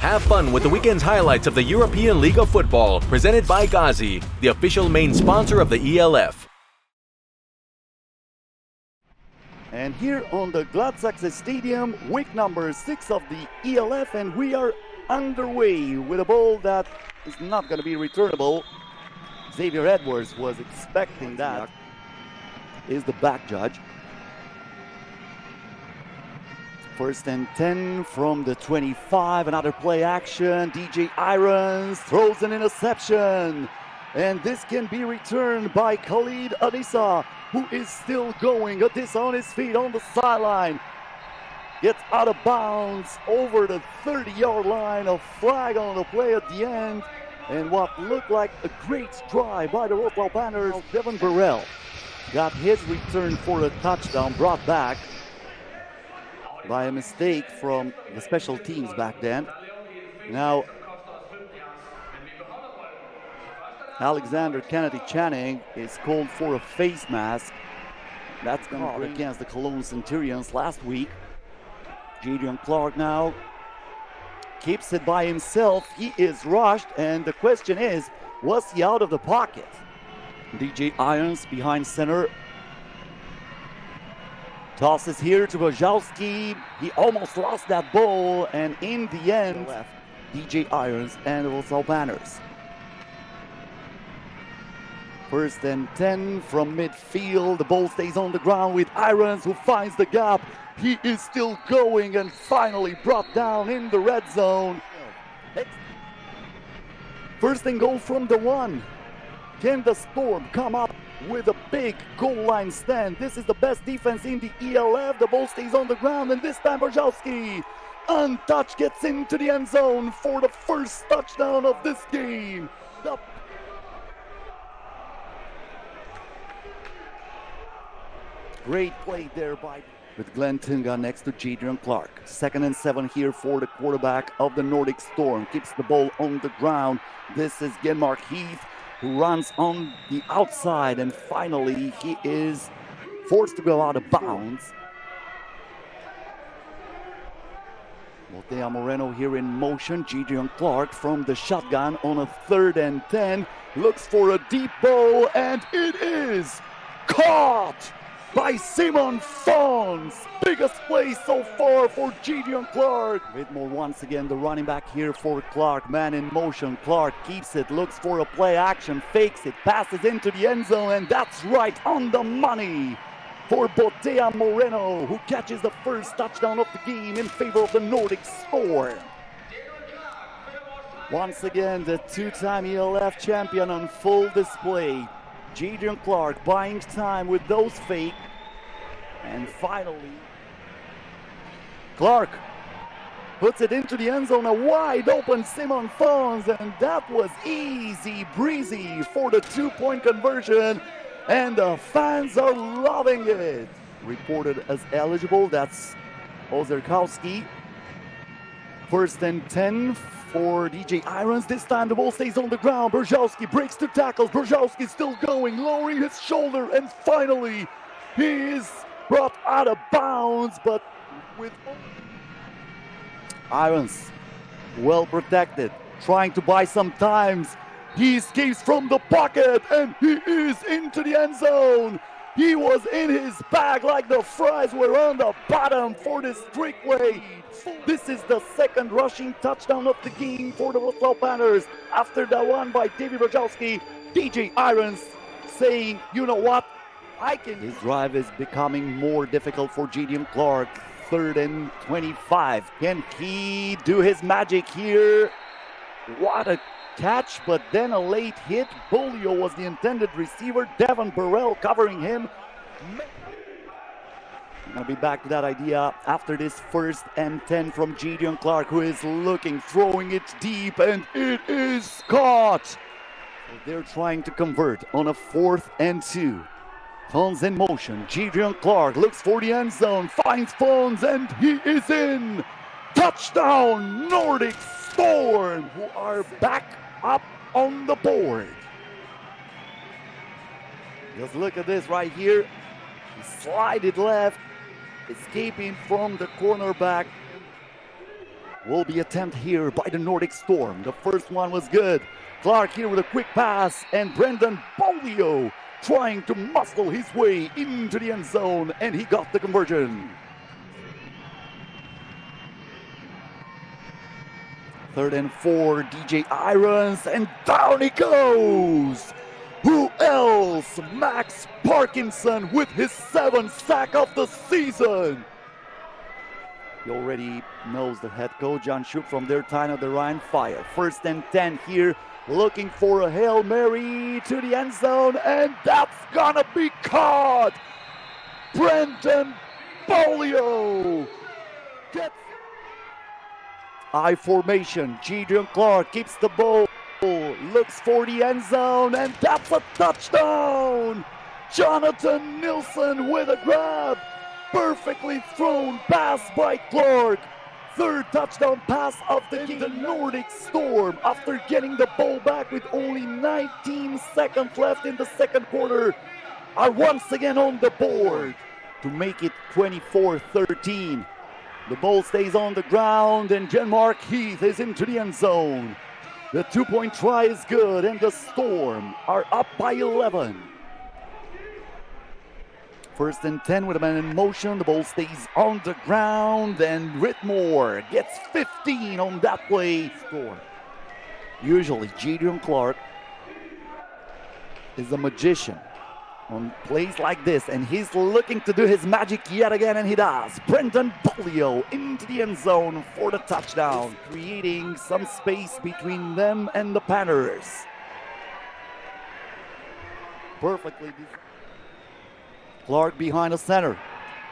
Have fun with the weekend's highlights of the European League of Football, presented by Ghazi, the official main sponsor of the ELF. And here on the Gladsaxe Stadium, week number 6 of the ELF, and we are underway with a ball that is not going to be returnable. Xavier Edwards was expecting that. Is the back judge. First and 10 from the 25, another play action. DJ Irons throws an interception. And this can be returned by Khalid Adisa, who is still going. Adisa on his feet on the sideline. Gets out of bounds over the 30-yard line. A flag on the play at the end. And what looked like a great drive by the Wroclaw Panthers. Devin Burrell got his return for a touchdown, brought back by a mistake from the special teams back then. Now, Alexander Kennedy Channing is called for a face mask. That's going to bring against the Cologne Centurions last week. Jadrian Clark now keeps it by himself. He is rushed, and the question is, was he out of the pocket? DJ Irons behind center. Tosses here to Wojciechowski. He almost lost that ball, and in the end, left DJ Irons and the Wroclaw Panthers. First and 10 from midfield. The ball stays on the ground with Irons, who finds the gap. He is still going and finally brought down in the red zone. First and goal from the 1. Can the Storm come up with a big goal line stand? This is the best defense in the ELF. The ball stays on the ground, and this time Wojciechowski, untouched, gets into the end zone for the first touchdown of this game. Great play there with Glenn Tunga next to Jadrian Clark. 2nd and 7 here for the quarterback of the Nordic Storm. Keeps the ball on the ground. This is Genmark Heath, who runs on the outside, and finally he is forced to go out of bounds. Motea Moreno here in motion. Jadrian Clark from the shotgun on a 3rd and 10. Looks for a deep ball, and it is caught by Simon Fons. Biggest play so far for Jadrian Clark. Whitmore once again, the running back here for Clark. Man in motion. Clark keeps it, looks for a play action, fakes it, passes into the end zone, and that's right on the money for Motea Moreno, who catches the first touchdown of the game in favor of the Nordic Storm. Once again, the 2-time ELF champion on full display. Jadrian Clark buying time with those fake. And finally, Clark puts it into the end zone. A wide open Simon Fons, and that was easy breezy for the 2-point conversion. And the fans are loving it. Reported as eligible, that's Ozerkowski. 1st and 10 for DJ Irons. This time the ball stays on the ground. Wojciechowski breaks 2 tackles. Wojciechowski still going, lowering his shoulder, and finally he is brought out of bounds, but with Irons well protected, trying to buy some time. He escapes from the pocket, and he is into the end zone. He was in his bag like the fries were on the bottom for this breakaway. This is the 2nd rushing touchdown of the game for the Wroclaw Panthers. After the one by David Wojciechowski, DJ Irons saying, you know what, I can. His drive is becoming more difficult for Jadrian Clark. 3rd and 25. Can he do his magic here? What a catch, but then a late hit. Bolio was the intended receiver. Devin Burrell covering him. I'll be back to that idea after this 1st and 10 from Jadrian Clark, who is looking, throwing it deep, and it is caught. So they're trying to convert on a 4th and 2. Fons in motion. Jadrian Clark looks for the end zone, finds Fons, and he is in. Touchdown, Nordic Storm, who are back up on the board. Just look at this right here. He slided left, escaping from the cornerback. will be attempted here by the Nordic Storm. The first one was good. Clark here with a quick pass, and Brendan Bolio trying to muscle his way into the end zone, and he got the conversion. Third and 4, DJ Irons, and down he goes. Who else? Max Parkinson with his 7th sack of the season. He already knows the head coach, John Shoop, from their time at the Ryan Fire. First and 10 here, looking for a Hail Mary to the end zone, and that's gonna be caught. Brendan Bolio gets I formation. Gideon Clark keeps the ball, looks for the end zone, and that's a touchdown. Jonathan Nilsson with a grab. Perfectly thrown pass by Clark. Third touchdown pass of the game. The Nordic Storm, after getting the ball back with only 19 seconds left in the second quarter, are once again on the board to make it 24-13. The ball stays on the ground, and Jean-Marc Heath is into the end zone. The 2-point try is good, and the Storm are up by 11. First and 10 with a man in motion. The ball stays on the ground, and Ritmore gets 15 on that play. Storm. Usually, Gideon Clark is a magician on plays like this, and he's looking to do his magic yet again, and he does. Brendan Bolio into the end zone for the touchdown, creating some space between them and the Panthers. Perfectly. Clark behind the center,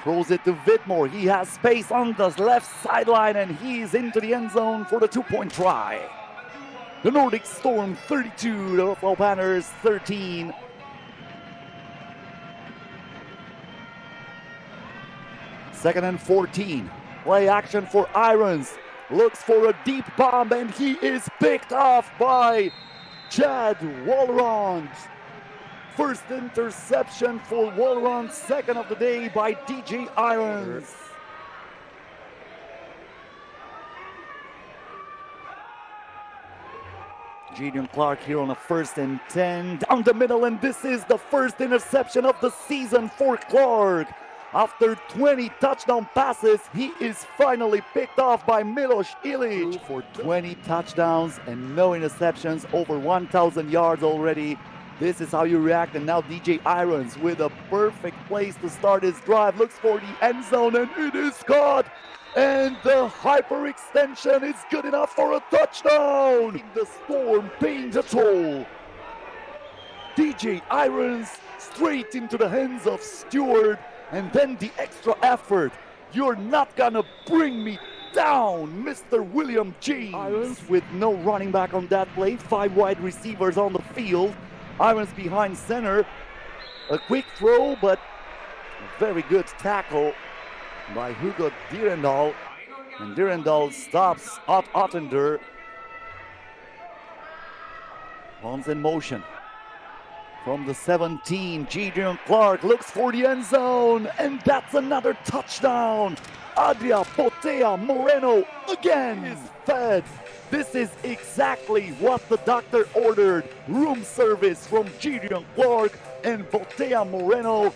throws it to Whitmore. He has space on the left sideline, and he's into the end zone for the 2-point try. The Nordic Storm 32, the Wroclaw Panthers 13. Second and 14. Play action for Irons. Looks for a deep bomb, and he is picked off by Chad Wallerond. First interception for Wallerond, second of the day by DJ Irons. Gideon Clark here on a first and 10. Down the middle, and this is the first interception of the season for Clark. After 20 touchdown passes, he is finally picked off by Milos Ilic for 20 touchdowns and no interceptions, over 1,000 yards already. This is how you react, and now DJ Irons with a perfect place to start his drive. Looks for the end zone, and it is caught. And the hyperextension is good enough for a touchdown. The Storm paying the toll. DJ Irons straight into the hands of Stewart. And then the extra effort. You're not gonna bring me down, Mr. William James. Irons with no running back on that play. 5 wide receivers on the field. Irons behind center. A quick throw, but a very good tackle by Hugo Dierendal. And Dierendal stops Ottender. Bonds in motion. From the 17, Gideon Clark looks for the end zone, and that's another touchdown. Adria Botea Moreno again is fed. This is exactly what the doctor ordered. Room service from Gideon Clark, and Botea Moreno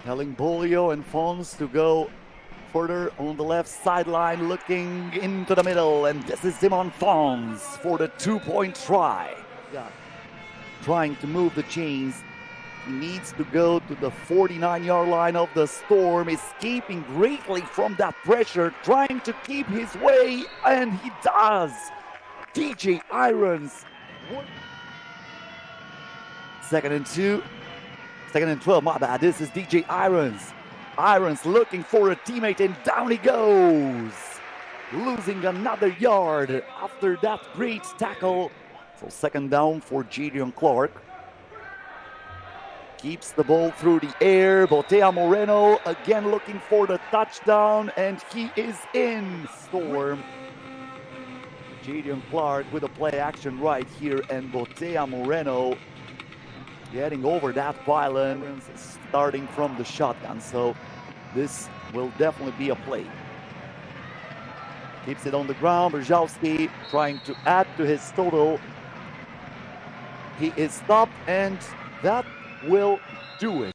telling Bolio and Fons to go further on the left sideline, looking into the middle, and this is Simon Fons for the 2-point try. Trying to move the chains. He needs to go to the 49-yard line of the Storm, escaping greatly from that pressure, trying to keep his way, and he does. DJ Irons. Second and 12, my bad. This is DJ Irons. Irons looking for a teammate, and down he goes. Losing another yard after that great tackle. So second down for Gideon Clark. Keeps the ball through the air. Botea Moreno again looking for the touchdown, and he is in. Storm. Gideon Clark with a play action right here, and Botea Moreno getting over that pylon, starting from the shotgun. So this will definitely be a play. Keeps it on the ground. Brzezowski trying to add to his total. He is stopped, and that will do it.